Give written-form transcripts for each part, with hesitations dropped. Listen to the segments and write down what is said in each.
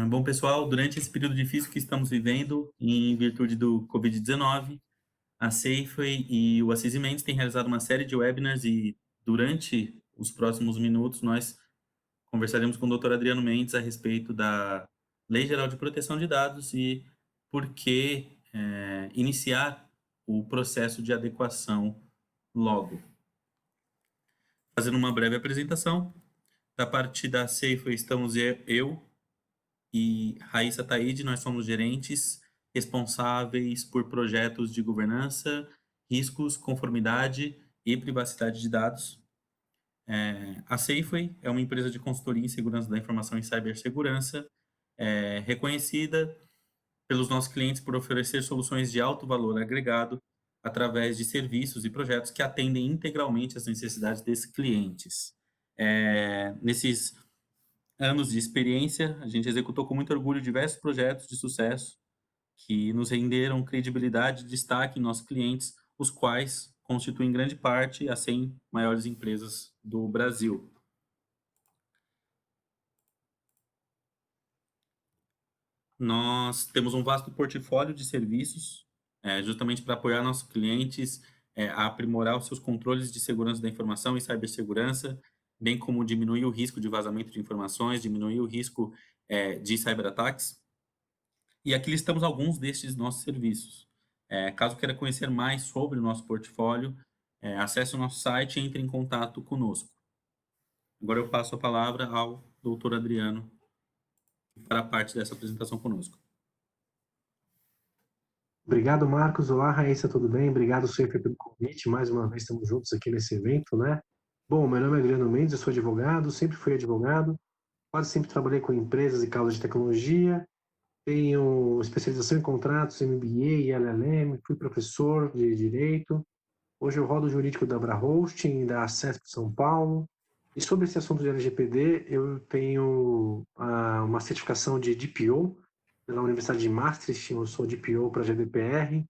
Bom, pessoal, durante esse período difícil que estamos vivendo, em virtude do Covid-19, a Safeway e o Assis e Mendes têm realizado uma série de webinars e, durante os próximos minutos, nós conversaremos com o Dr. Adriano Mendes a respeito da Lei Geral de Proteção de Dados e por que iniciar o processo de adequação logo. Fazendo uma breve apresentação, da parte da Safeway estamos eu e Raíssa Taide, nós somos gerentes responsáveis por projetos de governança, riscos, conformidade e privacidade de dados. A Safeway é uma empresa de consultoria em segurança da informação e cibersegurança, reconhecida pelos nossos clientes por oferecer soluções de alto valor agregado através de serviços e projetos que atendem integralmente às necessidades desses clientes. Nesses anos de experiência, a gente executou com muito orgulho diversos projetos de sucesso que nos renderam credibilidade e destaque em nossos clientes, os quais constituem grande parte as 100 maiores empresas do Brasil. Nós temos um vasto portfólio de serviços, justamente para apoiar nossos clientes a aprimorar os seus controles de segurança da informação e cibersegurança, bem como diminuir o risco de vazamento de informações, diminuir o risco de cyberataques. E aqui listamos alguns destes nossos serviços. Caso queira conhecer mais sobre o nosso portfólio, acesse o nosso site e entre em contato conosco. Agora eu passo a palavra ao Dr. Adriano para parte dessa apresentação conosco. Obrigado, Marcos. Olá, Raíssa, tudo bem? Obrigado sempre pelo convite. Mais uma vez estamos juntos aqui nesse evento, né? Bom, meu nome é Adriano Mendes, eu sou advogado, sempre fui advogado, quase sempre trabalhei com empresas e causas de tecnologia, tenho especialização em contratos, MBA e LLM, fui professor de Direito, hoje eu rodo o jurídico da Abra Hosting, da CESP São Paulo, e sobre esse assunto de LGPD, eu tenho uma certificação de DPO, pela Universidade de Maastricht, eu sou DPO para a GDPR,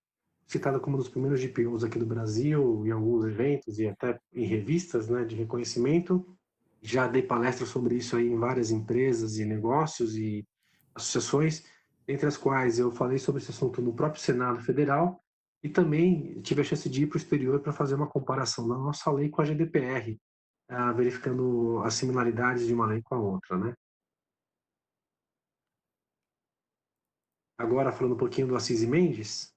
citado como um dos primeiros DPOs aqui do Brasil, em alguns eventos e até em revistas, né, de reconhecimento. Já dei palestras sobre isso aí em várias empresas e negócios e associações, entre as quais eu falei sobre esse assunto no próprio Senado Federal e também tive a chance de ir para o exterior para fazer uma comparação da nossa lei com a GDPR, verificando as similaridades de uma lei com a outra, né? Agora, falando um pouquinho do Assis e Mendes,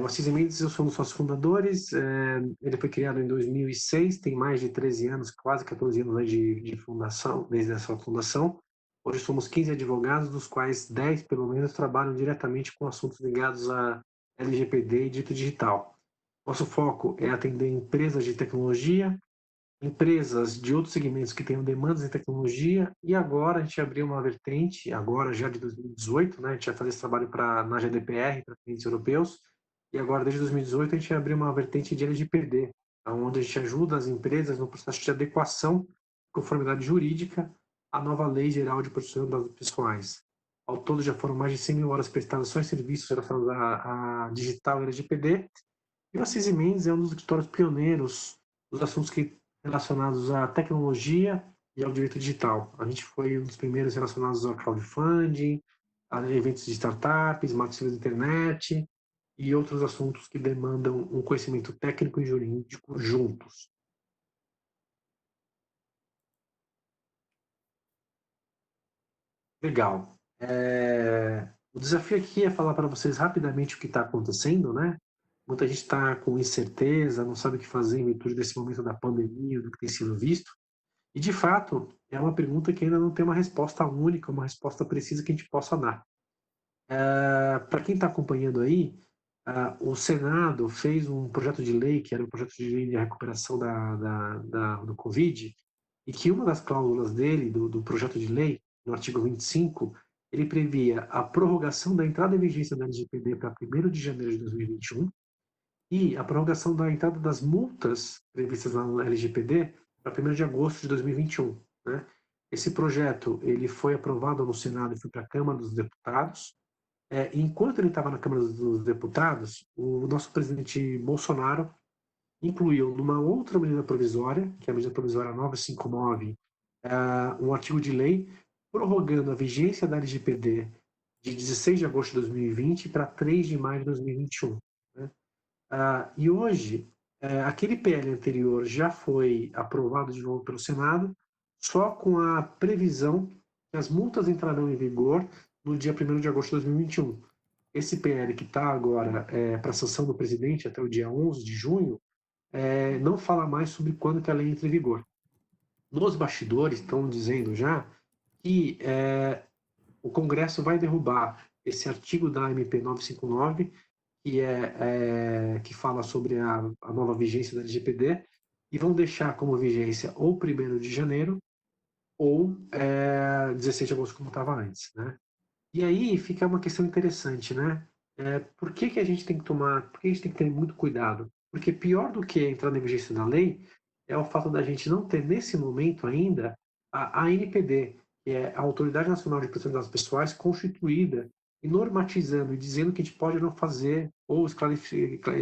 o Assis e Mendes, eu sou um dos sócios fundadores, ele foi criado em 2006, tem mais de 13 anos, quase 14 anos de fundação, desde a sua fundação. Hoje somos 15 advogados, dos quais 10, pelo menos, trabalham diretamente com assuntos ligados a LGPD e direito digital. Nosso foco é atender empresas de tecnologia, empresas de outros segmentos que tenham demandas em tecnologia, e agora a gente abriu uma vertente, agora já de 2018, né, a gente vai fazer esse trabalho na GDPR, para clientes europeus, e agora desde 2018 a gente abriu uma vertente de LGPD, onde a gente ajuda as empresas no processo de adequação de conformidade jurídica à nova Lei Geral de Proteção de Dados Pessoais. Ao todo já foram mais de 100 mil horas prestadas só em serviços relacionados a digital e LGPD, e o Assis e Mendes é um dos escritórios pioneiros dos assuntos relacionados à tecnologia e ao direito digital. A gente foi um dos primeiros relacionados ao crowdfunding, a eventos de startups, marketing da internet e outros assuntos que demandam um conhecimento técnico e jurídico juntos. Legal. O desafio aqui é falar para vocês rapidamente o que está acontecendo, né? Muita gente está com incerteza, não sabe o que fazer em virtude desse momento da pandemia, do que tem sido visto. E, de fato, é uma pergunta que ainda não tem uma resposta única, uma resposta precisa que a gente possa dar. Para quem está acompanhando aí, o Senado fez um projeto de lei, que era o projeto de lei de recuperação do Covid, e que uma das cláusulas dele, do projeto de lei, no artigo 25, ele previa a prorrogação da entrada em vigência da LGPD para 1º de janeiro de 2021 e a prorrogação da entrada das multas previstas na LGPD para 1º de agosto de 2021. Né? Esse projeto ele foi aprovado no Senado e foi para a Câmara dos Deputados. Enquanto ele estava na Câmara dos Deputados, o nosso presidente Bolsonaro incluiu numa outra medida provisória, que é a medida provisória 959, um artigo de lei prorrogando a vigência da LGPD de 16 de agosto de 2020 para 3 de maio de 2021. Né? E hoje, aquele PL anterior já foi aprovado de novo pelo Senado, só com a previsão que as multas entrarão em vigor no dia 1º de agosto de 2021. Esse PL que está agora para sanção do presidente até o dia 11 de junho, não fala mais sobre quando que a lei entra em vigor. Nos bastidores estão dizendo já que o Congresso vai derrubar esse artigo da MP 959, que fala sobre a nova vigência da LGPD, e vão deixar como vigência ou 1º de janeiro ou 16 de agosto, como estava antes. Né? E aí fica uma questão interessante, né? Por que, que a gente tem que por que a gente tem que ter muito cuidado? Porque pior do que entrar na vigência da lei é o fato da gente não ter, nesse momento ainda, a ANPD, que é a Autoridade Nacional de Proteção de Dados Pessoais, constituída e normatizando e dizendo que a gente pode não fazer, ou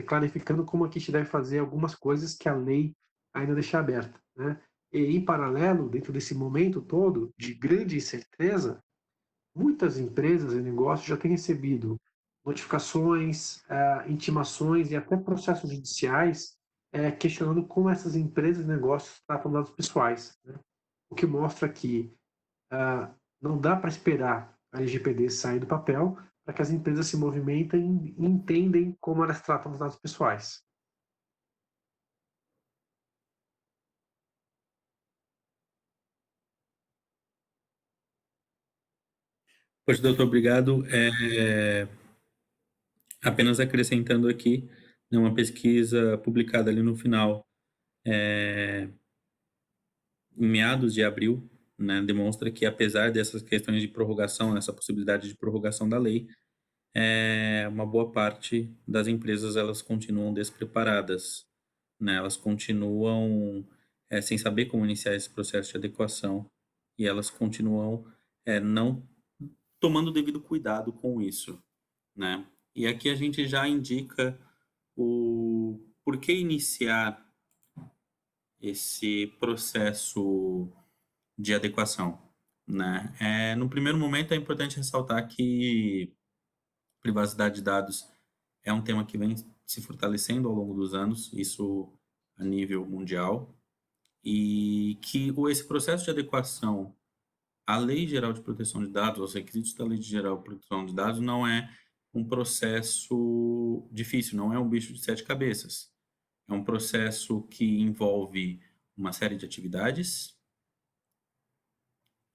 clarificando como a gente deve fazer algumas coisas que a lei ainda deixa aberta. Né? E, em paralelo, dentro desse momento todo de grande incerteza, muitas empresas e negócios já têm recebido notificações, intimações e até processos judiciais questionando como essas empresas e negócios tratam dados pessoais. Né? O que mostra que não dá para esperar a LGPD sair do papel para que as empresas se movimentem e entendem como elas tratam os dados pessoais. Pois, doutor, obrigado. Apenas acrescentando aqui, né, uma pesquisa publicada ali no final, em meados de abril, né, demonstra que, apesar dessas questões de prorrogação, essa possibilidade de prorrogação da lei, uma boa parte das empresas elas continuam despreparadas, né? Elas continuam sem saber como iniciar esse processo de adequação e elas continuam não tomando o devido cuidado com isso, né? E aqui a gente já indica o por que iniciar esse processo de adequação, né? No primeiro momento é importante ressaltar que privacidade de dados é um tema que vem se fortalecendo ao longo dos anos, isso a nível mundial, e que esse processo de adequação à Lei Geral de Proteção de Dados, aos requisitos da Lei Geral de Proteção de Dados, não é um processo difícil, não é um bicho de sete cabeças. É um processo que envolve uma série de atividades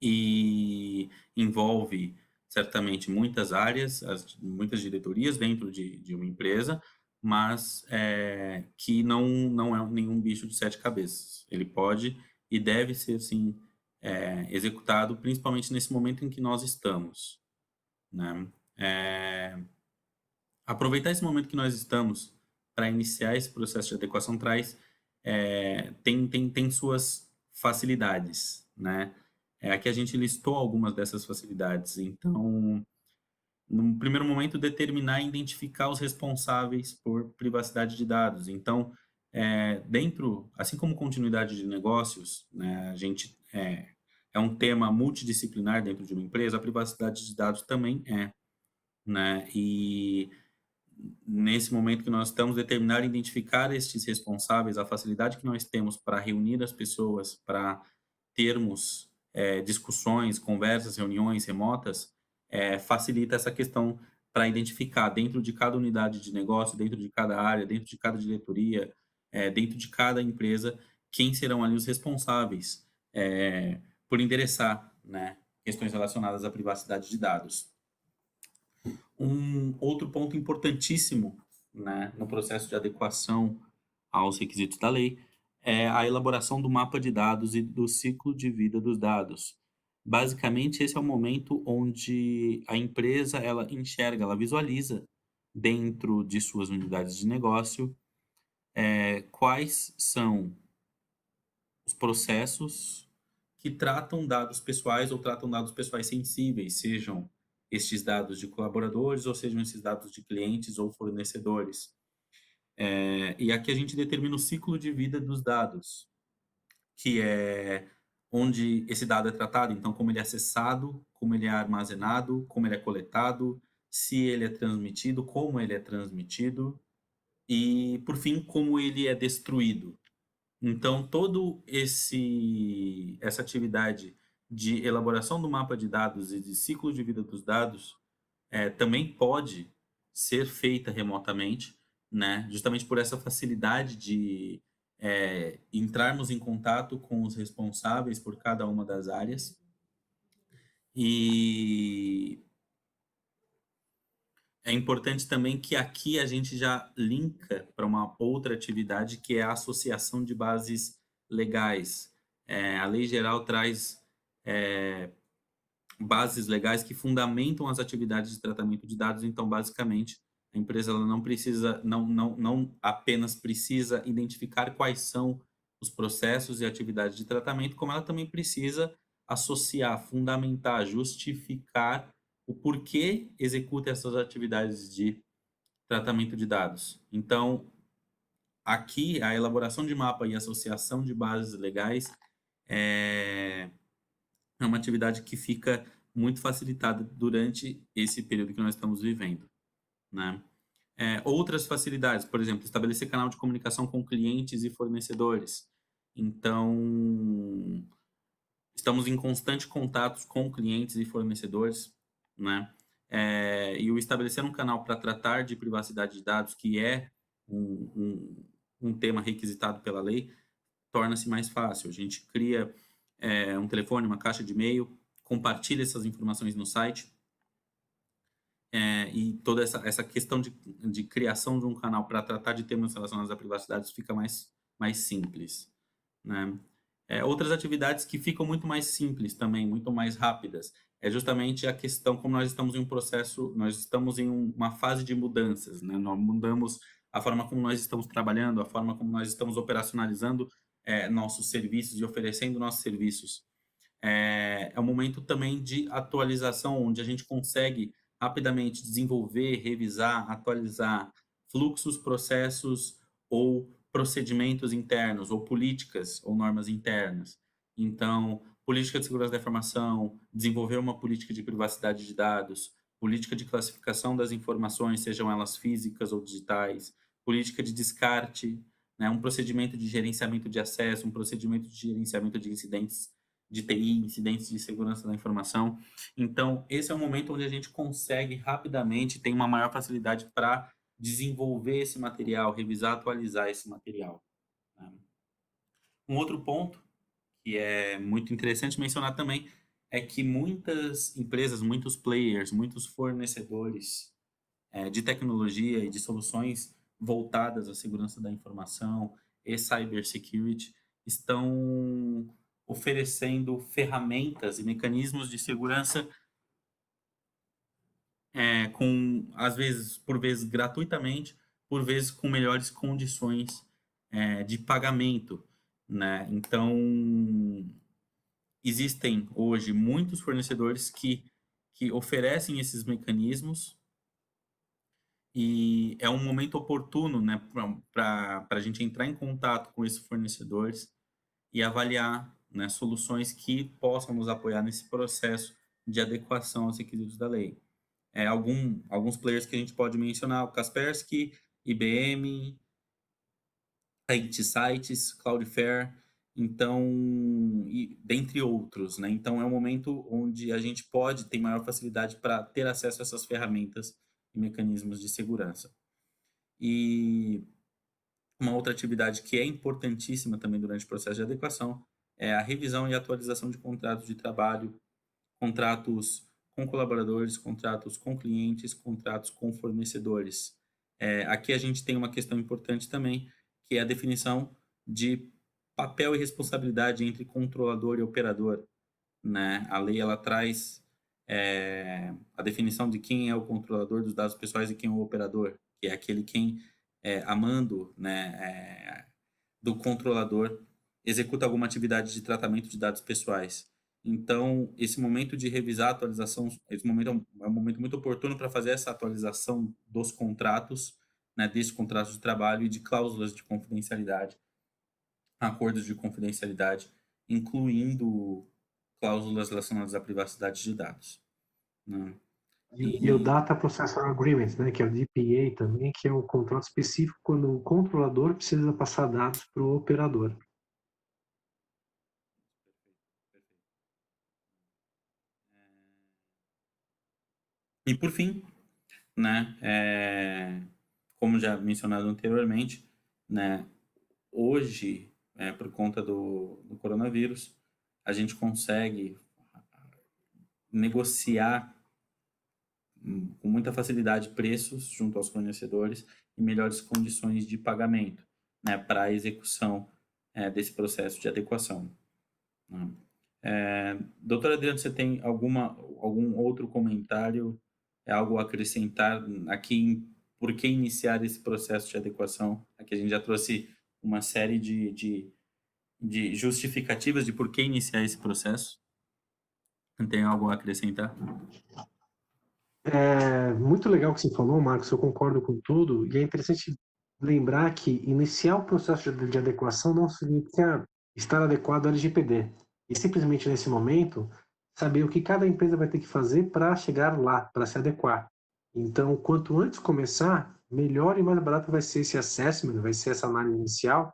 e envolve certamente muitas áreas, muitas diretorias dentro de uma empresa, mas que não é nenhum bicho de sete cabeças. Ele pode e deve ser, sim, executado, principalmente nesse momento em que nós estamos. Né? Aproveitar esse momento que nós estamos para iniciar esse processo de adequação tem suas facilidades, né? Aqui a gente listou algumas dessas facilidades. Então, no primeiro momento, determinar e identificar os responsáveis por privacidade de dados. Então, assim como continuidade de negócios, né, a gente é um tema multidisciplinar dentro de uma empresa, a privacidade de dados também né? E nesse momento que nós estamos, determinar e identificar estes responsáveis, a facilidade que nós temos para reunir as pessoas, para termos discussões, conversas, reuniões remotas, facilita essa questão para identificar dentro de cada unidade de negócio, dentro de cada área, dentro de cada diretoria, dentro de cada empresa, quem serão ali os responsáveis por endereçar, né, questões relacionadas à privacidade de dados. Um outro ponto importantíssimo, né, no processo de adequação aos requisitos da lei é a elaboração do mapa de dados e do ciclo de vida dos dados. Basicamente, esse é o momento onde a empresa ela enxerga, ela visualiza dentro de suas unidades de negócio quais são os processos que tratam dados pessoais ou tratam dados pessoais sensíveis, sejam estes dados de colaboradores ou sejam esses dados de clientes ou fornecedores. E aqui a gente determina o ciclo de vida dos dados, que é onde esse dado é tratado, então como ele é acessado, como ele é armazenado, como ele é coletado, se ele é transmitido, como ele é transmitido e, por fim, como ele é destruído. Então, todo esse essa atividade de elaboração do mapa de dados e de ciclo de vida dos dados, também pode ser feita remotamente, né? Justamente por essa facilidade de entrarmos em contato com os responsáveis por cada uma das áreas. E é importante também que aqui a gente já linka para uma outra atividade que é a associação de bases legais. A lei geral traz bases legais que fundamentam as atividades de tratamento de dados. Então, basicamente, a empresa ela não precisa, não apenas precisa identificar quais são os processos e atividades de tratamento, como ela também precisa associar, fundamentar, justificar o porquê executa essas atividades de tratamento de dados. Então, aqui, a elaboração de mapa e associação de bases legais é uma atividade que fica muito facilitada durante esse período que nós estamos vivendo, né? Outras facilidades, por exemplo, estabelecer canal de comunicação com clientes e fornecedores. Então, estamos em constante contato com clientes e fornecedores, né? E o estabelecer um canal para tratar de privacidade de dados, que é um tema requisitado pela lei, torna-se mais fácil. A gente cria um telefone, uma caixa de e-mail, compartilha essas informações no site, e toda essa questão de criação de um canal para tratar de temas relacionados à privacidade fica mais simples, né? Outras atividades que ficam muito mais simples também, muito mais rápidas, é justamente a questão como nós estamos em um processo, nós estamos em uma fase de mudanças, né? Nós mudamos a forma como nós estamos trabalhando, a forma como nós estamos operacionalizando nossos serviços e oferecendo nossos serviços. É um momento também de atualização, onde a gente consegue rapidamente desenvolver, revisar, atualizar fluxos, processos ou procedimentos internos, ou políticas ou normas internas. Então, política de segurança da informação, desenvolver uma política de privacidade de dados, política de classificação das informações, sejam elas físicas ou digitais, política de descarte, né, um procedimento de gerenciamento de acesso, um procedimento de gerenciamento de incidentes de TI, incidentes de segurança da informação. Então, esse é um momento onde a gente consegue rapidamente, tem uma maior facilidade para desenvolver esse material, revisar, atualizar esse material, né? Um outro ponto que é muito interessante mencionar também é que muitas empresas, muitos players, muitos fornecedores de tecnologia e de soluções voltadas à segurança da informação e cybersecurity estão oferecendo ferramentas e mecanismos de segurança às vezes, por vezes gratuitamente, por vezes com melhores condições de pagamento, né? Então, existem hoje muitos fornecedores que oferecem esses mecanismos e é um momento oportuno, né, para a gente entrar em contato com esses fornecedores e avaliar, né, soluções que possam nos apoiar nesse processo de adequação aos requisitos da lei. Alguns players que a gente pode mencionar, o Kaspersky, IBM, a IT Sites, Cloudflare, então, e dentre outros, né? Então, é um momento onde a gente pode ter maior facilidade para ter acesso a essas ferramentas e mecanismos de segurança. E uma outra atividade que é importantíssima também durante o processo de adequação é a revisão e atualização de contratos de trabalho, contratos com colaboradores, contratos com clientes, contratos com fornecedores. Aqui a gente tem uma questão importante também, que é a definição de papel e responsabilidade entre controlador e operador, né? A lei ela traz a definição de quem é o controlador dos dados pessoais e quem é o operador, que é aquele quem, a mando, né, do controlador, executa alguma atividade de tratamento de dados pessoais. Então, esse momento de revisar a atualização, esse momento é um momento muito oportuno para fazer essa atualização dos contratos, né, desses contratos de trabalho e de cláusulas de confidencialidade, acordos de confidencialidade. incluindo cláusulas relacionadas à privacidade de dados, né? E o Data Processor Agreement, né, que é o DPA também, que é um contrato específico quando o controlador precisa passar dados para o operador. E por fim, né, como já mencionado anteriormente, né, hoje, por conta do coronavírus, a gente consegue negociar com muita facilidade preços junto aos fornecedores e melhores condições de pagamento, né, para a execução desse processo de adequação, né? Doutora Adriano, você tem algum outro comentário, algo a acrescentar aqui por que iniciar esse processo de adequação? Aqui a gente já trouxe uma série de justificativas de por que iniciar esse processo. Tem algo a acrescentar? É muito legal o que você falou, Marcos, eu concordo com tudo, e é interessante lembrar que iniciar o processo de adequação não significa estar adequado ao LGPD, e simplesmente nesse momento saber o que cada empresa vai ter que fazer para chegar lá, para se adequar. Então, quanto antes começar, melhor e mais barato vai ser esse assessment, vai ser essa análise inicial,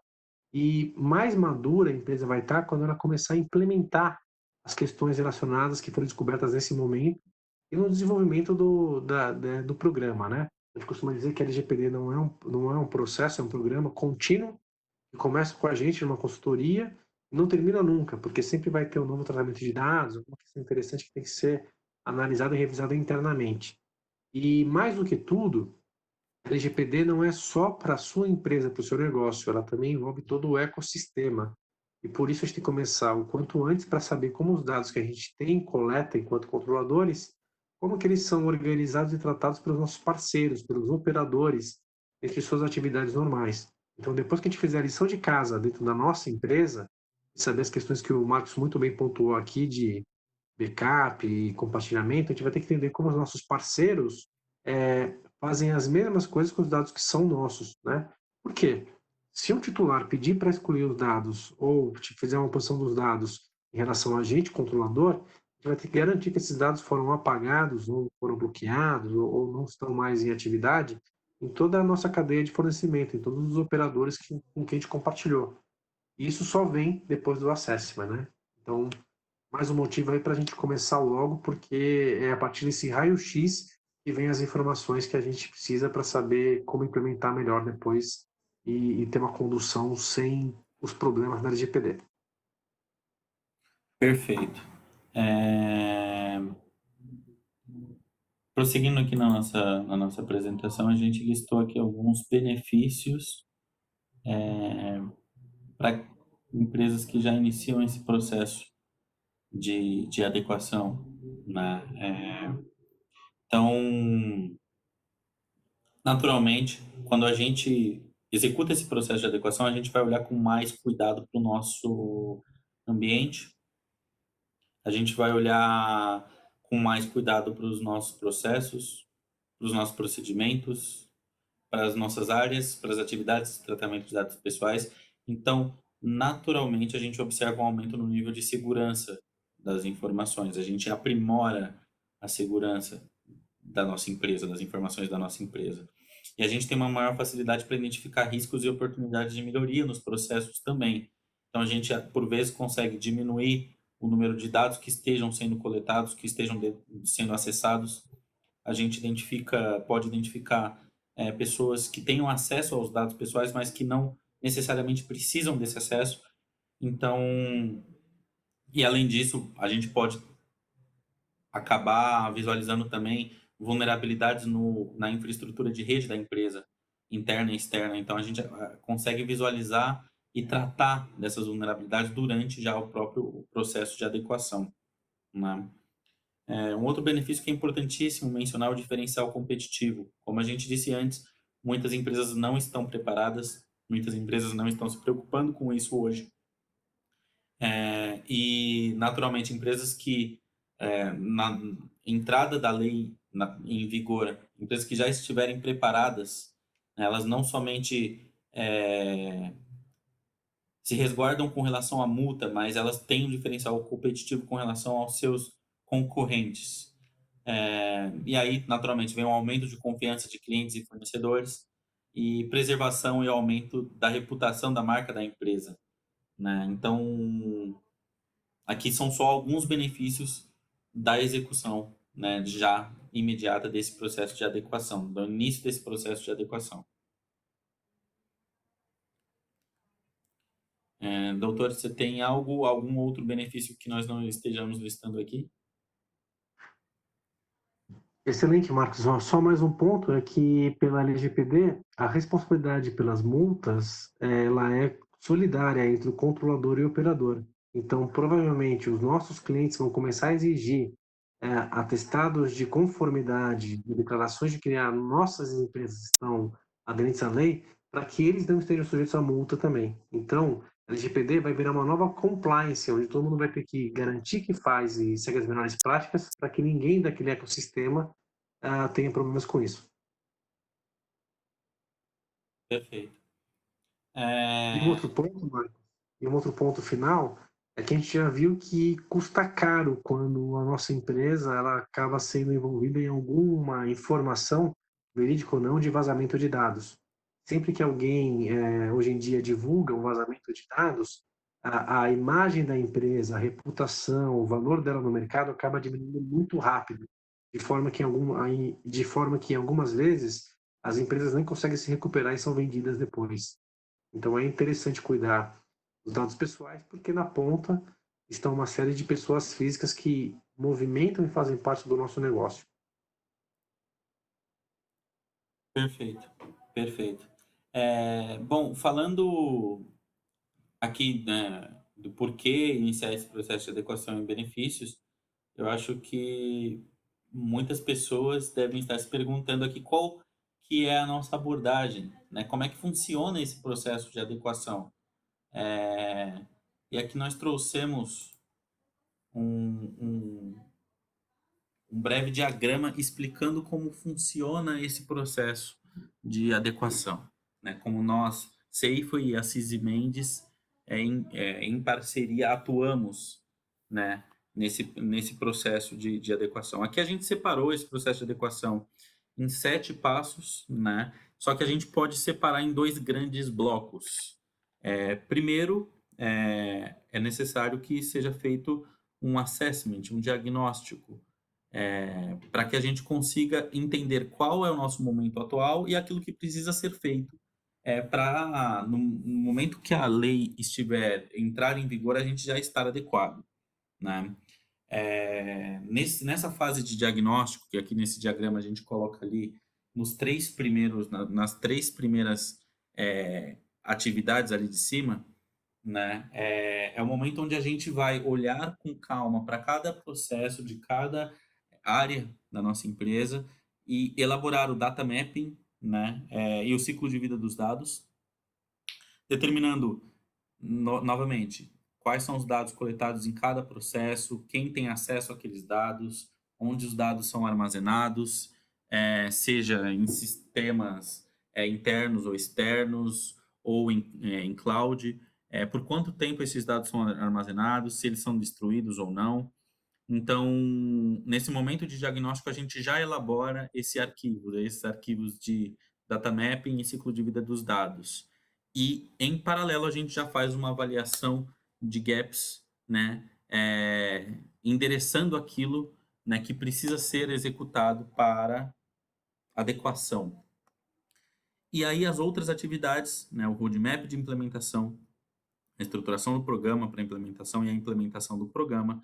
e mais madura a empresa vai estar quando ela começar a implementar as questões relacionadas que foram descobertas nesse momento e no desenvolvimento do programa, né? A gente costuma dizer que a LGPD não é um processo, é um programa contínuo que começa com a gente numa consultoria e não termina nunca, porque sempre vai ter um novo tratamento de dados, uma questão interessante que tem que ser analisada e revisada internamente. E mais do que tudo, a LGPD não é só para a sua empresa, para o seu negócio, ela também envolve todo o ecossistema. E por isso a gente tem que começar o quanto antes para saber como os dados que a gente tem, coleta enquanto controladores, como que eles são organizados e tratados pelos nossos parceiros, pelos operadores, entre suas atividades normais. Então, depois que a gente fizer a lição de casa dentro da nossa empresa, e saber as questões que o Marcos muito bem pontuou aqui de backup e compartilhamento, a gente vai ter que entender como os nossos parceiros fazem as mesmas coisas com os dados que são nossos, né? Por quê? Se um titular pedir para excluir os dados ou fizer uma posição dos dados em relação a agente controlador, a gente vai ter que garantir que esses dados foram apagados ou foram bloqueados ou não estão mais em atividade em toda a nossa cadeia de fornecimento, em todos os operadores com quem a gente compartilhou. E isso só vem depois do assessment, né? Então, mais um motivo aí para a gente começar logo, porque é a partir desse raio-x que vem as informações que a gente precisa para saber como implementar melhor depois e ter uma condução sem os problemas da LGPD. Perfeito. Prosseguindo aqui na nossa apresentação, a gente listou aqui alguns benefícios para empresas que já iniciam esse processo de adequação, né? Então, naturalmente, quando a gente executa esse processo de adequação, a gente vai olhar com mais cuidado para o nosso ambiente, a gente vai olhar com mais cuidado para os nossos processos, para os nossos procedimentos, para as nossas áreas, para as atividades de tratamento de dados pessoais. Então, naturalmente, a gente observa um aumento no nível de segurança das informações, a gente aprimora a segurança da nossa empresa, das informações da nossa empresa. E a gente tem uma maior facilidade para identificar riscos e oportunidades de melhoria nos processos também. Então, a gente, por vezes, consegue diminuir o número de dados que estejam sendo coletados, que estejam sendo acessados. A gente pode identificar pessoas que tenham acesso aos dados pessoais, mas que não necessariamente precisam desse acesso. Então, e além disso, a gente pode acabar visualizando também vulnerabilidades na infraestrutura de rede da empresa, interna e externa. Então, a gente consegue visualizar e tratar dessas vulnerabilidades durante já o próprio processo de adequação, né? Um outro benefício que é importantíssimo mencionar é o diferencial competitivo. Como a gente disse antes, muitas empresas não estão preparadas, muitas empresas não estão se preocupando com isso hoje. E, naturalmente, empresas que, na entrada da lei em vigor, empresas que já estiverem preparadas, né, elas não somente se resguardam com relação à multa, mas elas têm um diferencial competitivo com relação aos seus concorrentes. E aí, naturalmente, vem um aumento de confiança de clientes e fornecedores e preservação e aumento da reputação da marca da empresa, né? Então, aqui são só alguns benefícios da execução, né, já imediata desse processo de adequação, do início desse processo de adequação. Doutor, você tem algum outro benefício que nós não estejamos listando aqui? Excelente, Marcos. Só mais um ponto é que pela LGPD a responsabilidade pelas multas ela é solidária entre o controlador e o operador. Então, provavelmente os nossos clientes vão começar a exigir atestados de conformidade e declarações de que as nossas empresas estão aderentes à lei, para que eles não estejam sujeitos à multa também. Então, a LGPD vai virar uma nova compliance, onde todo mundo vai ter que garantir que faz e segue as melhores práticas para que ninguém daquele ecossistema tenha problemas com isso. Perfeito. E um outro ponto, Marcos, e um outro ponto final é que a gente já viu que custa caro quando a nossa empresa ela acaba sendo envolvida em alguma informação, verídica ou não, de vazamento de dados. Sempre que alguém, hoje em dia, divulga um vazamento de dados, a imagem da empresa, a reputação, o valor dela no mercado acaba diminuindo muito rápido, de forma que, algumas vezes, as empresas nem conseguem se recuperar e são vendidas depois. Então é interessante cuidar dos dados pessoais, porque na ponta estão uma série de pessoas físicas que movimentam e fazem parte do nosso negócio. Perfeito, perfeito. Bom, falando aqui, né, do porquê iniciar esse processo de adequação em benefícios, eu acho que muitas pessoas devem estar se perguntando aqui qual que é a nossa abordagem, né? Como é que funciona esse processo de adequação? É, e aqui nós trouxemos um, um breve diagrama explicando como funciona esse processo de adequação, né? Como nós, Seifo e Assis e Mendes, em parceria, atuamos, né, nesse processo de adequação. Aqui a gente separou esse processo de adequação em 7 passos, né? Só que a gente pode separar em 2 grandes blocos. Primeiro, é necessário que seja feito um assessment, um diagnóstico, para que a gente consiga entender qual é o nosso momento atual e aquilo que precisa ser feito para, no momento que a lei estiver entrar em vigor, a gente já estar adequado, né? Nessa fase de diagnóstico, que aqui nesse diagrama a gente coloca ali nos 3 primeiros, nas 3 primeiras atividades ali de cima, né? É o momento onde a gente vai olhar com calma para cada processo de cada área da nossa empresa e elaborar o data mapping, né? E o ciclo de vida dos dados, determinando novamente quais são os dados coletados em cada processo, quem tem acesso àqueles dados, onde os dados são armazenados, seja em sistemas internos ou externos, ou em cloud, por quanto tempo esses dados são armazenados, se eles são destruídos ou não. Então, nesse momento de diagnóstico, a gente já elabora esses arquivos de data mapping e ciclo de vida dos dados. E, em paralelo, a gente já faz uma avaliação de gaps, né, endereçando aquilo, né, que precisa ser executado para adequação. E aí as outras atividades, né, o roadmap de implementação, a estruturação do programa para implementação e a implementação do programa,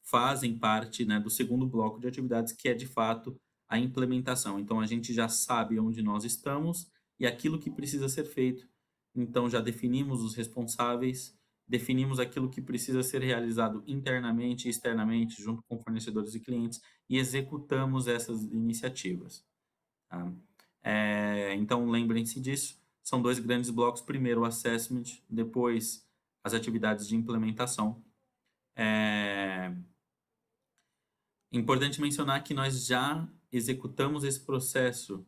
fazem parte, né, do segundo bloco de atividades, que é de fato a implementação. Então a gente já sabe onde nós estamos e aquilo que precisa ser feito. Então já definimos os responsáveis, definimos aquilo que precisa ser realizado internamente e externamente, junto com fornecedores e clientes, e executamos essas iniciativas. Tá? Então lembrem-se disso. São 2 grandes blocos. Primeiro o assessment, depois as atividades de implementação. Importante mencionar que nós já executamos esse processo,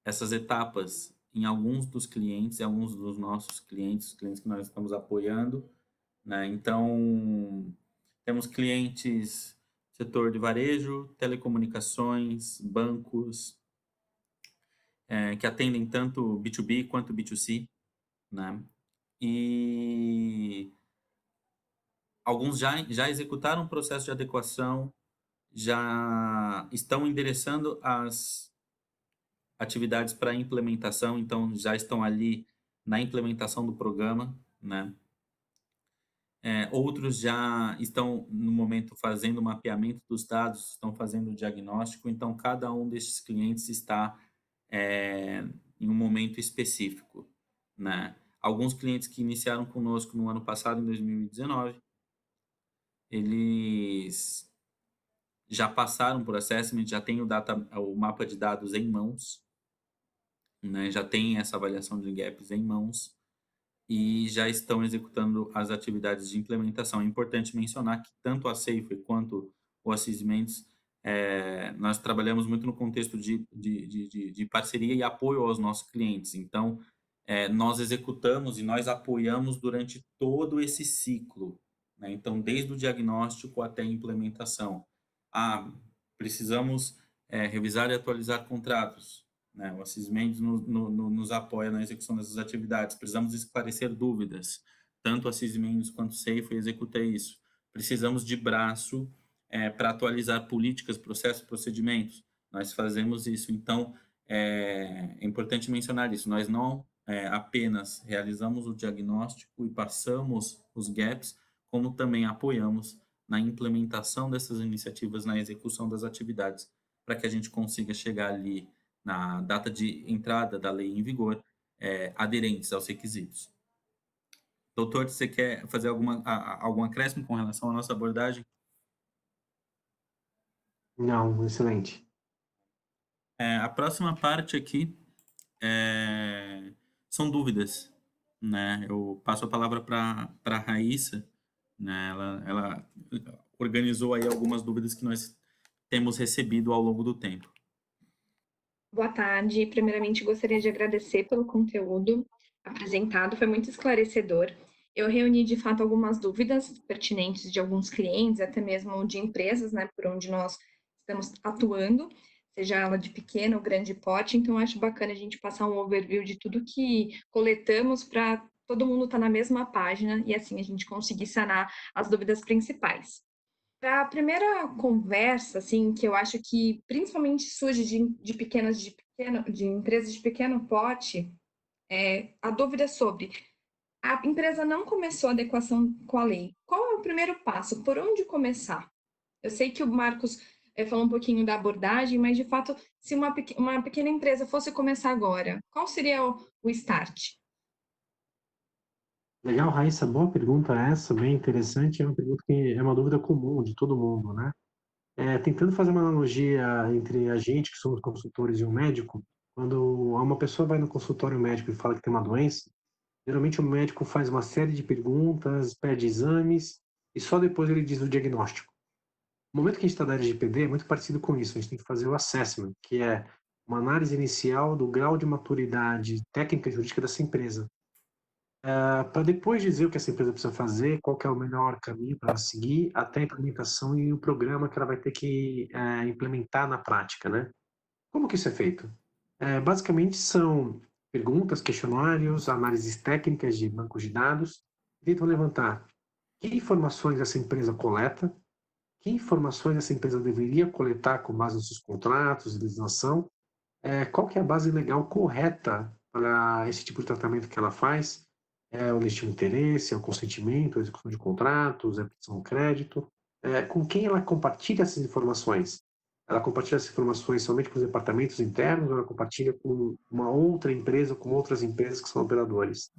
essas etapas, em alguns dos clientes, em alguns dos nossos clientes, os clientes que nós estamos apoiando, né? Então, temos clientes setor de varejo, telecomunicações, bancos, que atendem tanto B2B quanto B2C, né? E alguns já executaram um processo de adequação, já estão endereçando as atividades para implementação, então já estão ali na implementação do programa, né? Outros já estão, no momento, fazendo o mapeamento dos dados, estão fazendo o diagnóstico, então cada um desses clientes está em um momento específico, né? Alguns clientes que iniciaram conosco no ano passado, em 2019, eles já passaram por assessment, já têm o mapa de dados em mãos, né? Já tem essa avaliação de gaps em mãos e já estão executando as atividades de implementação. É importante mencionar que tanto a Safeway quanto o Assis Mendes, nós trabalhamos muito no contexto de parceria e apoio aos nossos clientes. Então, nós executamos e nós apoiamos durante todo esse ciclo, né? Então, desde o diagnóstico até a implementação. Precisamos revisar e atualizar contratos, né? O Assis Mendes nos apoia na execução dessas atividades. Precisamos esclarecer dúvidas. Tanto o Assis Mendes quanto o Safeway executa isso. Precisamos de braço para atualizar políticas, processos, procedimentos. Nós fazemos isso. Então, é importante mencionar isso. Nós não apenas realizamos o diagnóstico e passamos os gaps, como também apoiamos na implementação dessas iniciativas, na execução das atividades, para que a gente consiga chegar ali na data de entrada da lei em vigor, aderentes aos requisitos. Doutor, você quer fazer algum acréscimo com relação à nossa abordagem? Não, excelente. A próxima parte aqui são dúvidas, né? Eu passo a palavra para a Raíssa, né? Ela organizou aí algumas dúvidas que nós temos recebido ao longo do tempo. Boa tarde. Primeiramente, gostaria de agradecer pelo conteúdo apresentado, foi muito esclarecedor. Eu reuni, de fato, algumas dúvidas pertinentes de alguns clientes, até mesmo de empresas, né, por onde nós estamos atuando, seja ela de pequeno ou grande porte, então acho bacana a gente passar um overview de tudo que coletamos para todo mundo estar na mesma página e assim a gente conseguir sanar as dúvidas principais. Para a primeira conversa, assim, que eu acho que principalmente surge de empresas de pequeno porte, a dúvida é sobre a empresa não começou a adequação com a lei. Qual é o primeiro passo? Por onde começar? Eu sei que o Marcos falou um pouquinho da abordagem, mas de fato, se uma pequena empresa fosse começar agora, qual seria o start? Legal, Raíssa, boa pergunta essa, bem interessante. É uma pergunta que é uma dúvida comum de todo mundo, né? Tentando fazer uma analogia entre a gente, que somos consultores, e um médico, quando uma pessoa vai no consultório médico e fala que tem uma doença, geralmente o médico faz uma série de perguntas, pede exames, e só depois ele diz o diagnóstico. O momento que a gente está da área de PD é muito parecido com isso. A gente tem que fazer o assessment, que é uma análise inicial do grau de maturidade técnica e jurídica dessa empresa, para depois dizer o que essa empresa precisa fazer, qual que é o melhor caminho para seguir, até a implementação e o programa que ela vai ter que implementar na prática, né? Como que isso é feito? Basicamente são perguntas, questionários, análises técnicas de bancos de dados, que tentam levantar que informações essa empresa coleta, que informações essa empresa deveria coletar com base nos seus contratos, legislação, qual que é a base legal correta para esse tipo de tratamento que ela faz, o legítimo interesse, o consentimento, a execução de contratos, a petição de crédito, com quem ela compartilha essas informações. Ela compartilha essas informações somente com os departamentos internos ou ela compartilha com uma outra empresa, com outras empresas que são operadores?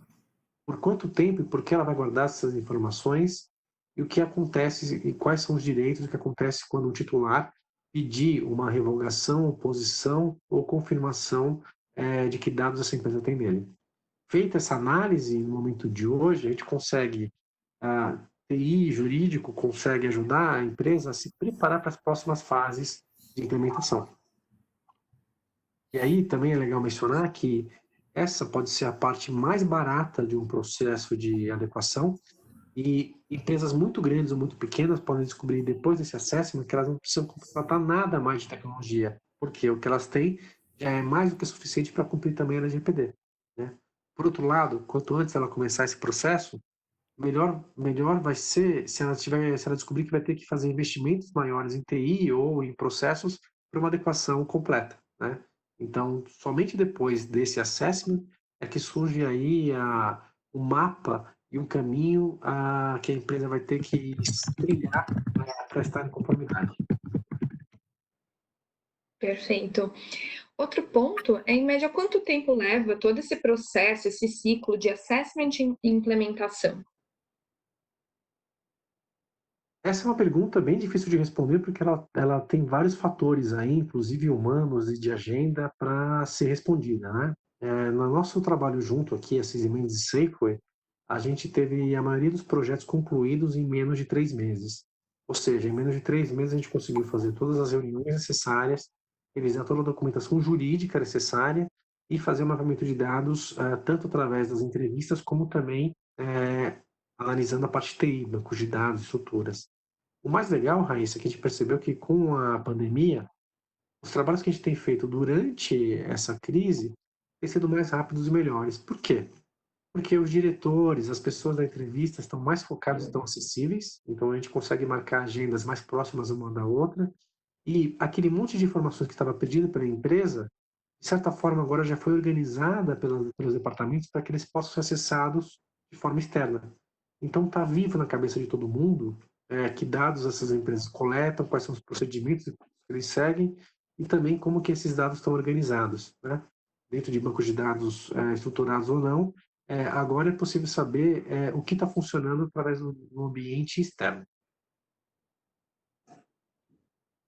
Por quanto tempo e por que ela vai guardar essas informações e o que acontece e quais são os direitos, o que acontece quando o titular pedir uma revogação, oposição ou confirmação de que dados essa empresa tem dele. Feita essa análise, no momento de hoje, a gente consegue, a TI jurídico consegue ajudar a empresa a se preparar para as próximas fases de implementação. E aí também é legal mencionar que essa pode ser a parte mais barata de um processo de adequação, e empresas muito grandes ou muito pequenas podem descobrir depois desse assessment que elas não precisam contratar nada mais de tecnologia, porque o que elas têm já é mais do que suficiente para cumprir também a LGPD, né? Por outro lado, quanto antes ela começar esse processo, melhor vai ser se ela descobrir que vai ter que fazer investimentos maiores em TI ou em processos para uma adequação completa, né? Então, somente depois desse assessment é que surge aí o mapa e um caminho que a empresa vai ter que trilhar para estar em conformidade. Perfeito. Outro ponto é, em média, quanto tempo leva todo esse processo, esse ciclo de assessment e implementação? Essa é uma pergunta bem difícil de responder, porque ela tem vários fatores aí, inclusive humanos e de agenda, para ser respondida, né? No nosso trabalho junto aqui, a Sysimendes e Safeway, a gente teve a maioria dos projetos concluídos em menos de 3 meses. Ou seja, em menos de 3 meses a gente conseguiu fazer todas as reuniões necessárias, revisar toda a documentação jurídica necessária e fazer o mapeamento de dados, tanto através das entrevistas, como também analisando a parte TI, bancos de dados, estruturas. O mais legal, Raíssa, é que a gente percebeu que com a pandemia, os trabalhos que a gente tem feito durante essa crise têm sido mais rápidos e melhores. Por quê? Porque os diretores, as pessoas da entrevista estão mais focados e estão acessíveis, então a gente consegue marcar agendas mais próximas uma da outra, e aquele monte de informações que estava pedido pela empresa, de certa forma agora já foi organizada pelos departamentos para que eles possam ser acessados de forma externa. Então está vivo na cabeça de todo mundo que dados essas empresas coletam, quais são os procedimentos que eles seguem e também como que esses dados estão organizados, né? Dentro de bancos de dados estruturados ou não, agora é possível saber o que está funcionando através do ambiente externo.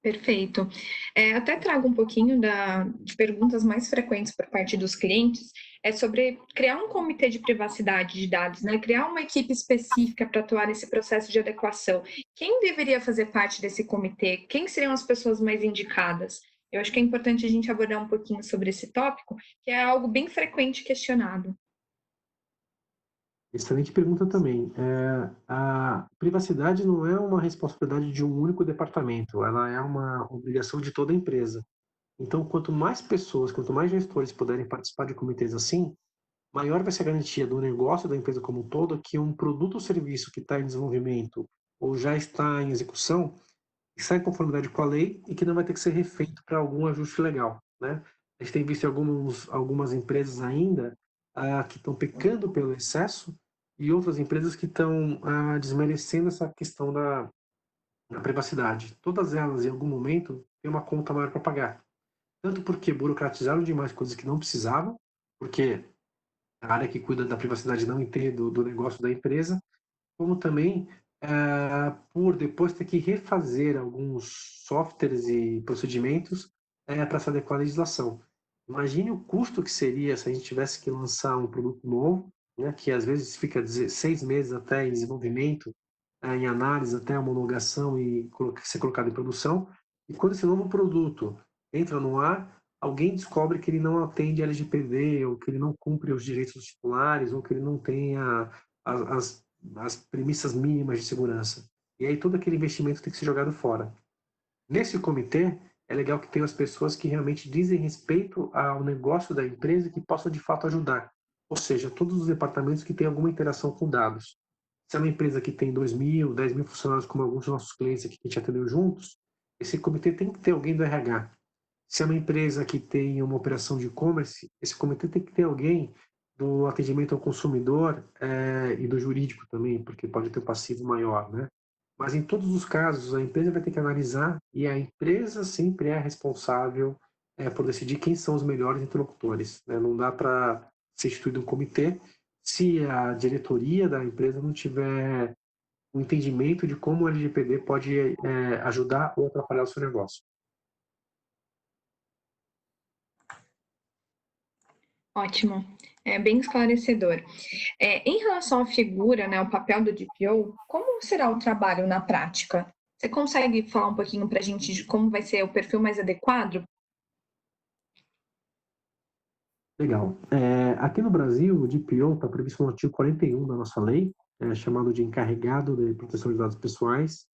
Perfeito. Até trago um pouquinho de perguntas mais frequentes por parte dos clientes, sobre criar um comitê de privacidade de dados, né? Criar uma equipe específica para atuar nesse processo de adequação. Quem deveria fazer parte desse comitê? Quem seriam as pessoas mais indicadas? Eu acho que é importante a gente abordar um pouquinho sobre esse tópico, que é algo bem frequente questionado. Excelente pergunta também. A privacidade não é uma responsabilidade de um único departamento, ela é uma obrigação de toda a empresa. Então, quanto mais pessoas, quanto mais gestores puderem participar de comitês assim, maior vai ser a garantia do negócio da empresa como um todo que um produto ou serviço que está em desenvolvimento ou já está em execução está em conformidade com a lei e que não vai ter que ser refeito para algum ajuste legal, né? A gente tem visto algumas empresas ainda que estão pecando pelo excesso e outras empresas que estão desmerecendo essa questão da privacidade. Todas elas, em algum momento, têm uma conta maior para pagar. Tanto porque burocratizaram demais coisas que não precisavam, porque a área que cuida da privacidade não entende do negócio da empresa, como também por depois ter que refazer alguns softwares e procedimentos para se adequar à legislação. Imagine o custo que seria se a gente tivesse que lançar um produto novo, né, que às vezes fica 6 meses até em desenvolvimento, em análise, até a homologação e ser colocado em produção, e quando esse novo produto entra no ar, alguém descobre que ele não atende LGPD, ou que ele não cumpre os direitos dos titulares, ou que ele não tem as premissas mínimas de segurança. E aí todo aquele investimento tem que ser jogado fora. Nesse comitê, é legal que tenha as pessoas que realmente dizem respeito ao negócio da empresa e que possam de fato ajudar. Ou seja, todos os departamentos que têm alguma interação com dados. Se é uma empresa que tem 2.000, 10.000 funcionários, como alguns dos nossos clientes aqui que a gente atendeu juntos, esse comitê tem que ter alguém do RH. Se é uma empresa que tem uma operação de e-commerce, esse comitê tem que ter alguém do atendimento ao consumidor e do jurídico também, porque pode ter um passivo maior, né? Mas em todos os casos, a empresa vai ter que analisar e a empresa sempre é responsável por decidir quem são os melhores interlocutores, né? Não dá para ser instituído um comitê se a diretoria da empresa não tiver um entendimento de como o LGPD pode ajudar ou atrapalhar o seu negócio. Ótimo, é bem esclarecedor. Em relação à figura, né, o papel do DPO, como será o trabalho na prática? Você consegue falar um pouquinho para a gente de como vai ser o perfil mais adequado? Legal. Aqui no Brasil, o DPO está previsto no artigo 41 da nossa lei, chamado de encarregado de proteção de dados pessoais,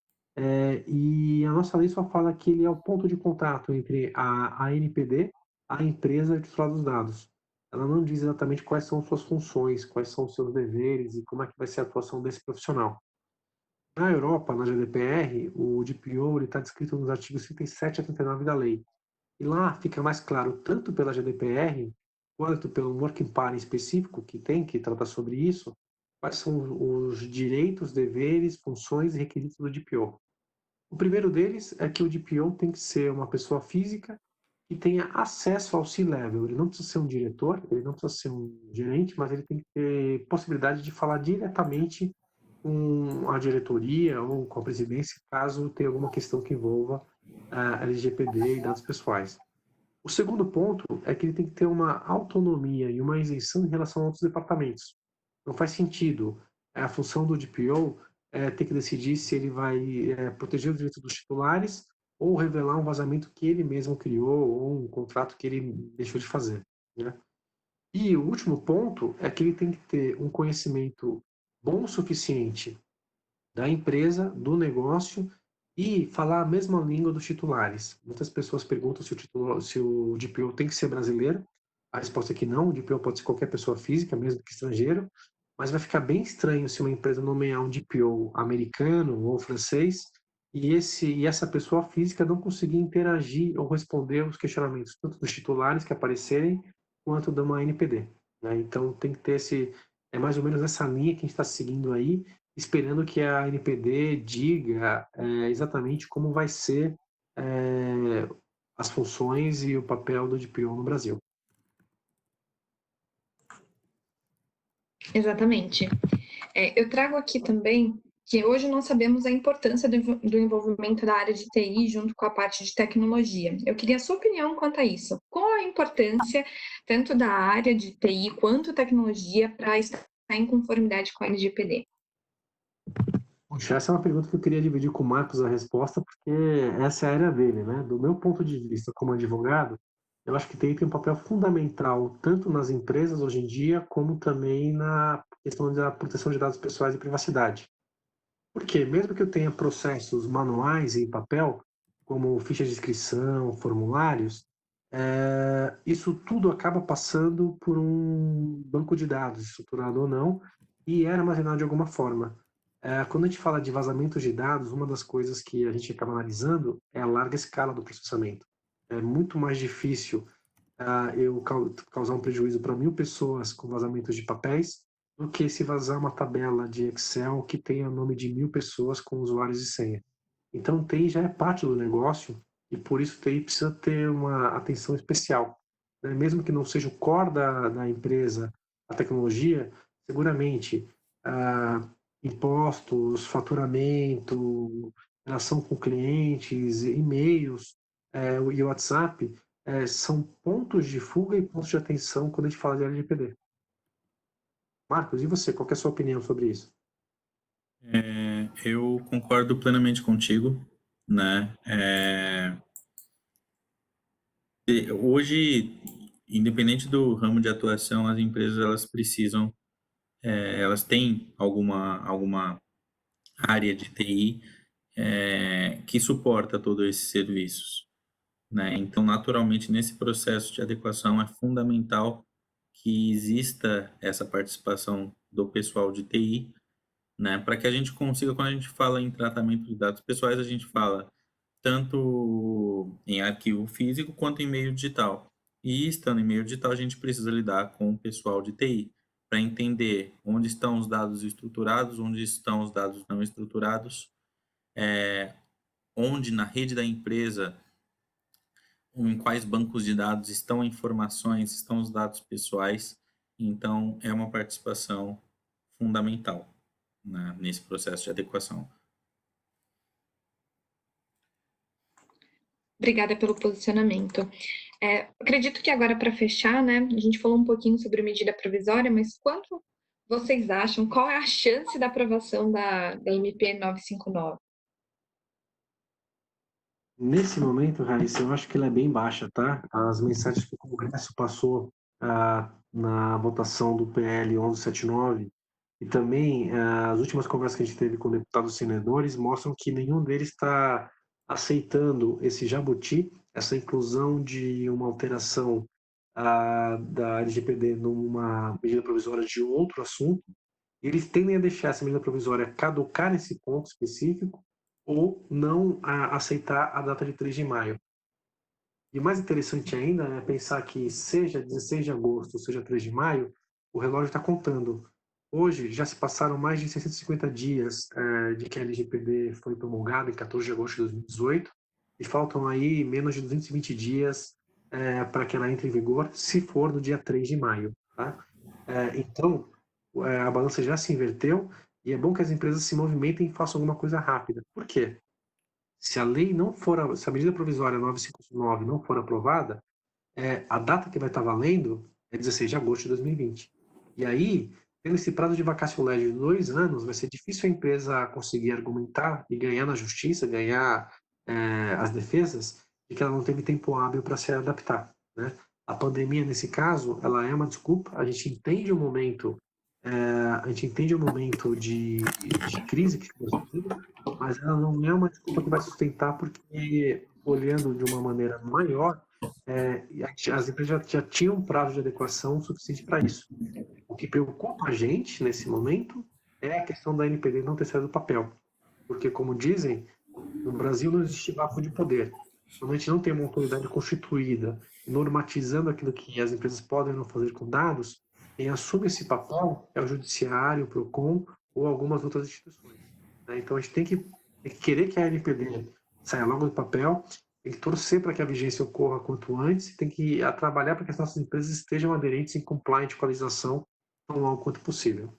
e a nossa lei só fala que ele é o ponto de contato entre a ANPD, a empresa e o titular dos dados. Ela não diz exatamente quais são suas funções, quais são os seus deveres e como é que vai ser a atuação desse profissional. Na Europa, na GDPR, o DPO está descrito nos artigos 37 a 39 da lei. E lá fica mais claro, tanto pela GDPR, quanto pelo Working Party específico que tem que tratar sobre isso, quais são os direitos, deveres, funções e requisitos do DPO. O primeiro deles é que o DPO tem que ser uma pessoa física que tenha acesso ao C-Level. Ele não precisa ser um diretor, ele não precisa ser um gerente, mas ele tem que ter possibilidade de falar diretamente com a diretoria ou com a presidência, caso tenha alguma questão que envolva a LGPD e dados pessoais. O segundo ponto é que ele tem que ter uma autonomia e uma isenção em relação a outros departamentos. Não faz sentido a função do DPO ter que decidir se ele vai proteger os direitos dos titulares ou revelar um vazamento que ele mesmo criou ou um contrato que ele deixou de fazer, né? E o último ponto é que ele tem que ter um conhecimento bom o suficiente da empresa, do negócio e falar a mesma língua dos titulares. Muitas pessoas perguntam se o DPO tem que ser brasileiro. A resposta é que não, o DPO pode ser qualquer pessoa física, mesmo que estrangeiro, mas vai ficar bem estranho se uma empresa nomear um DPO americano ou francês e essa pessoa física não conseguir interagir ou responder os questionamentos, tanto dos titulares que aparecerem, quanto de uma NPD, né? Então tem que ter é mais ou menos essa linha que a gente está seguindo aí, esperando que a NPD diga exatamente como vai ser as funções e o papel do DPO no Brasil. Exatamente. Eu trago aqui também que hoje nós sabemos a importância do envolvimento da área de TI junto com a parte de tecnologia. Eu queria a sua opinião quanto a isso. Qual a importância tanto da área de TI quanto tecnologia para estar em conformidade com a LGPD? Puxa, essa é uma pergunta que eu queria dividir com o Marcos a resposta, porque essa é a área dele, né? Do meu ponto de vista como advogado, eu acho que TI tem um papel fundamental tanto nas empresas hoje em dia, como também na questão da proteção de dados pessoais e privacidade. Porque mesmo que eu tenha processos manuais em papel, como fichas de inscrição, formulários, isso tudo acaba passando por um banco de dados, estruturado ou não, e é armazenado de alguma forma. Quando a gente fala de vazamentos de dados, uma das coisas que a gente acaba analisando é a larga escala do processamento. É muito mais difícil eu causar um prejuízo para 1.000 pessoas com vazamentos de papéis do que se vazar uma tabela de Excel que tenha o nome de 1.000 pessoas com usuários e senha. Então, TI já é parte do negócio e por isso TI precisa ter uma atenção especial, né? Mesmo que não seja o core da empresa, a tecnologia, seguramente impostos, faturamento, relação com clientes, e-mails e WhatsApp são pontos de fuga e pontos de atenção quando a gente fala de LGPD. Marcos, e você? Qual é a sua opinião sobre isso? Eu concordo plenamente contigo, né? Hoje, independente do ramo de atuação, as empresas elas precisam, elas têm alguma área de TI que suporta todos esses serviços, né? Então, naturalmente, nesse processo de adequação é fundamental que exista essa participação do pessoal de TI, né? Para que a gente consiga, quando a gente fala em tratamento de dados pessoais, a gente fala tanto em arquivo físico quanto em meio digital. E estando em meio digital, a gente precisa lidar com o pessoal de TI para entender onde estão os dados estruturados, onde estão os dados não estruturados, onde na rede da empresa, em quais bancos de dados estão informações, estão os dados pessoais. Então, é uma participação fundamental, né, nesse processo de adequação. Obrigada pelo posicionamento. Acredito que agora, para fechar, né, a gente falou um pouquinho sobre a medida provisória, mas quanto vocês acham, qual é a chance da aprovação da MP 959? Nesse momento, Raíssa, eu acho que ela é bem baixa, tá? As mensagens que o Congresso passou na votação do PL 1179, e também as últimas conversas que a gente teve com deputados e senadores mostram que nenhum deles está aceitando esse jabuti, essa inclusão de uma alteração da LGPD numa medida provisória de outro assunto. Eles tendem a deixar essa medida provisória caducar nesse ponto específico ou não aceitar a data de 3 de maio. E mais interessante ainda é pensar que seja 16 de agosto, ou seja 3 de maio, o relógio está contando. Hoje já se passaram mais de 650 dias de que a LGPD foi promulgada em 14 de agosto de 2018 e faltam aí menos de 220 dias para que ela entre em vigor, se for no dia 3 de maio. Tá? Então, a balança já se inverteu e é bom que as empresas se movimentem e façam alguma coisa rápida. Por quê? Se a lei não for, se a medida provisória 959 não for aprovada, a data que vai estar valendo é 16 de agosto de 2020. E aí, tendo esse prazo de vacatio legis de 2 anos, vai ser difícil a empresa conseguir argumentar e ganhar na justiça, ganhar as defesas, de que ela não teve tempo hábil para se adaptar. Né? A pandemia, nesse caso, ela é uma desculpa, a gente entende o momento, de crise que ficou sentido, mas ela não é uma desculpa que vai sustentar, porque, olhando de uma maneira maior, as empresas já tinham um prazo de adequação suficiente para isso. O que preocupa a gente, nesse momento, é a questão da NPD não ter saído do papel. Porque, como dizem, no Brasil não existe vácuo de poder. Quando a gente não tem uma autoridade constituída, normatizando aquilo que as empresas podem ou não fazer com dados, quem assume esse papel é o Judiciário, o PROCON ou algumas outras instituições. Né? Então, a gente tem que querer que a NPD saia logo do papel, tem que torcer para que a vigência ocorra quanto antes, e tem que trabalhar para que as nossas empresas estejam aderentes em compliance com a legislação tão logo quanto possível.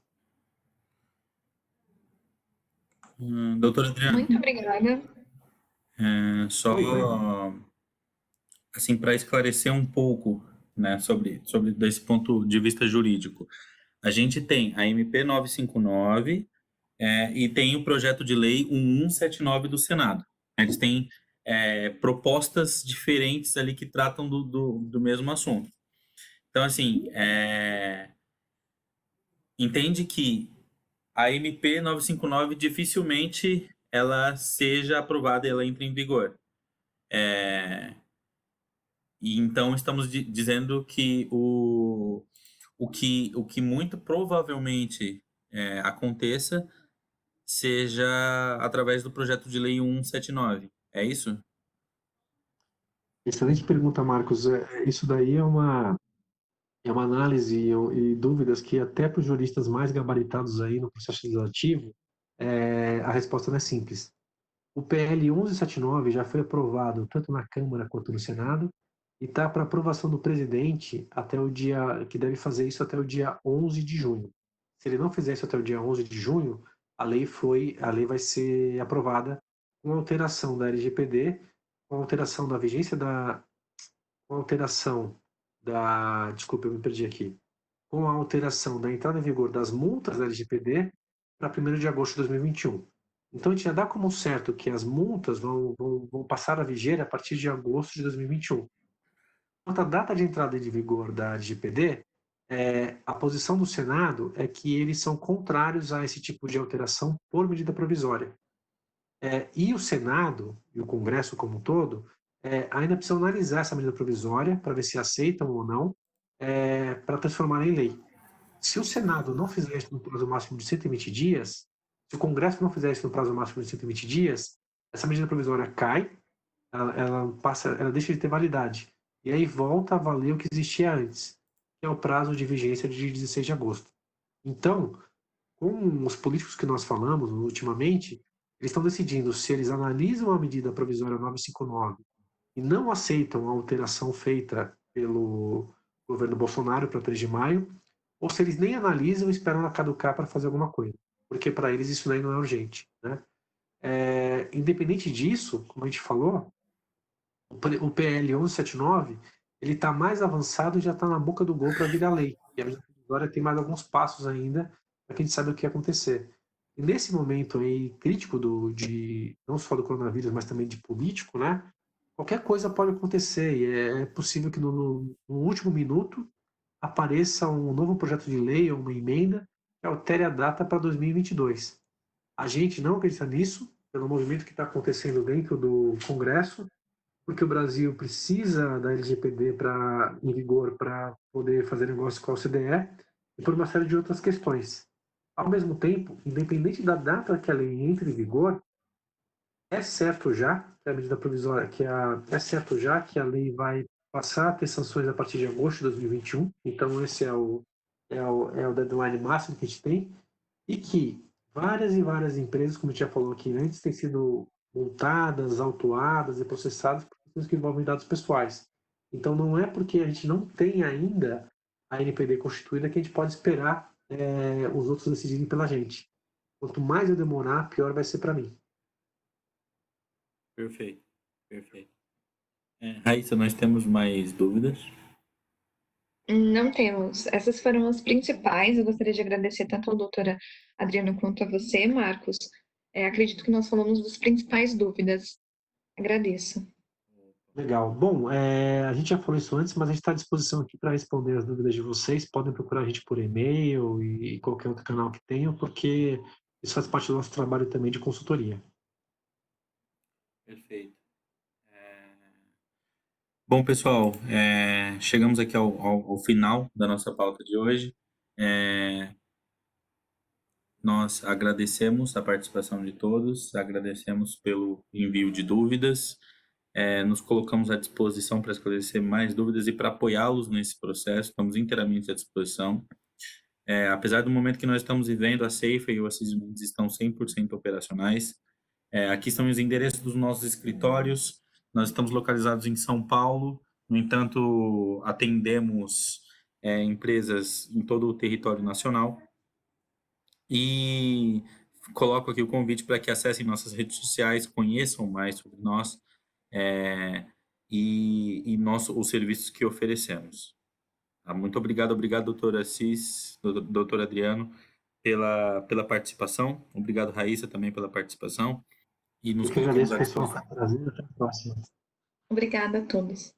Doutor Adriano, Muito obrigada. só assim, para esclarecer um pouco, né, sobre desse ponto de vista jurídico. A gente tem a MP 959 e tem o projeto de lei 1179 do Senado. Eles têm propostas diferentes ali que tratam do mesmo assunto. Então, assim, entende que a MP 959 dificilmente ela seja aprovada e ela entre em vigor. E então estamos dizendo que o que muito provavelmente aconteça seja através do projeto de lei 179. É isso? Excelente pergunta, Marcos. Isso daí é uma análise e dúvidas que até para os juristas mais gabaritados aí no processo legislativo, a resposta não é simples. O PL 1179 já foi aprovado tanto na Câmara quanto no Senado e está para aprovação do presidente até o dia, que deve fazer isso até o dia 11 de junho. Se ele não fizer isso até o dia 11 de junho, a lei vai ser aprovada com alteração da LGPD, com alteração da vigência com alteração desculpa, eu me perdi aqui, com a alteração da entrada em vigor das multas da LGPD para 1º de agosto de 2021. Então, a gente já dá como certo que as multas vão passar a viger a partir de agosto de 2021. Quanto à data de entrada de vigor da LGPD, a posição do Senado é que eles são contrários a esse tipo de alteração por medida provisória. E o Senado e o Congresso como um todo ainda precisam analisar essa medida provisória para ver se aceitam ou não, para transformar em lei. Se o Senado não fizer isso no prazo máximo de 120 dias, se o Congresso não fizer isso no prazo máximo de 120 dias, essa medida provisória cai, ela deixa de ter validade. E aí volta a valer o que existia antes, que é o prazo de vigência de 16 de agosto. Então, com os políticos que nós falamos ultimamente, eles estão decidindo se eles analisam a medida provisória 959 e não aceitam a alteração feita pelo governo Bolsonaro para 3 de maio, ou se eles nem analisam e esperam ela caducar para fazer alguma coisa, porque para eles isso daí não é urgente. Né? Independente disso, como a gente falou, o PL 1179 ele está mais avançado e já está na boca do gol para virar lei. E a medida provisória tem mais alguns passos ainda para que a gente saiba o que ia acontecer. E nesse momento aí crítico não só do coronavírus, mas também de político, né? Qualquer coisa pode acontecer e é possível que no último minuto apareça um novo projeto de lei ou uma emenda que altere a data para 2022. A gente não acredita nisso, pelo movimento que está acontecendo dentro do Congresso, porque o Brasil precisa da LGPD em vigor para poder fazer negócio com a OCDE e por uma série de outras questões. Ao mesmo tempo, independente da data que a lei entre em vigor, é certo já que a medida provisória, é certo já que a lei vai passar a ter sanções a partir de agosto de 2021. Então esse é o deadline máximo que a gente tem e que várias e várias empresas, como a gente já falou aqui antes, têm sido multadas, autuadas e processadas por questões que envolvem dados pessoais. Então não é porque a gente não tem ainda a NPD constituída que a gente pode esperar os outros decidirem pela gente. Quanto mais eu demorar, pior vai ser para mim. Perfeito, perfeito. Raíssa, nós temos mais dúvidas? Não temos. Essas foram as principais. Eu gostaria de agradecer tanto a doutora Adriana quanto a você, Marcos. Acredito que nós falamos das principais dúvidas. Agradeço. Legal. Bom, a gente já falou isso antes, mas a gente está à disposição aqui para responder as dúvidas de vocês. Podem procurar a gente por e-mail e qualquer outro canal que tenham, porque isso faz parte do nosso trabalho também de consultoria. Perfeito. Bom, pessoal, chegamos aqui ao final da nossa pauta de hoje. Nós agradecemos a participação de todos, agradecemos pelo envio de dúvidas, nos colocamos à disposição para esclarecer mais dúvidas e para apoiá-los nesse processo, estamos inteiramente à disposição. Apesar do momento que nós estamos vivendo, a Ceifa e o Assis Mendes estão 100% operacionais. Aqui estão os endereços dos nossos escritórios. Nós estamos localizados em São Paulo. No entanto, atendemos empresas em todo o território nacional. E coloco aqui o convite para que acessem nossas redes sociais, conheçam mais sobre nós e os serviços que oferecemos. Muito obrigado, doutora Assis, doutor Adriano, pela participação. Obrigado, Raíssa, também pela participação. E nos Eu que colocamos agradeço, à pessoal. disposição. Foi um prazer. Até a próxima. Obrigada a todos.